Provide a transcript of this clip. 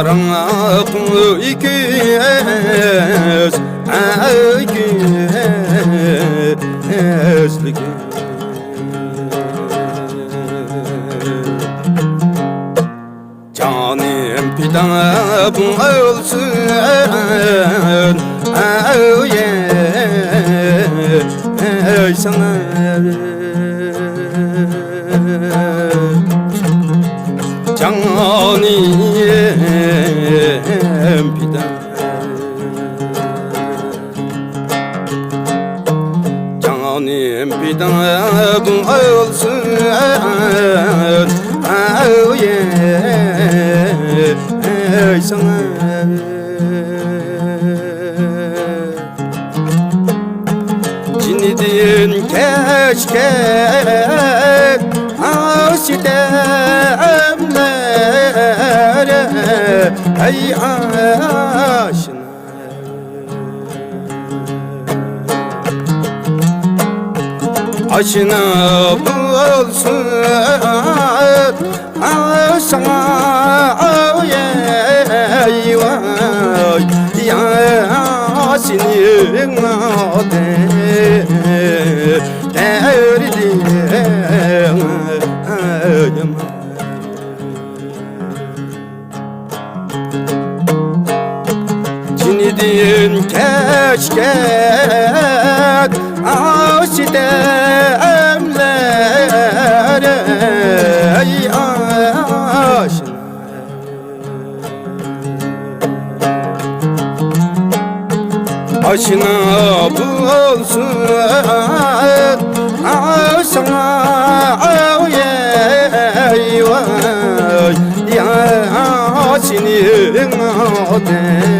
Karanlık ikiz ikizlik Canım fidan olsun sana Canım fidan Canım fidan olsun sana Cinidin keşke asidemlere Ey aşina Aşina bulsun sana eyvah Yasin'in adı derdim Cinidin keşke asidemlere Ey aşina Aşina bulsun sana eyvah Yasin'in adı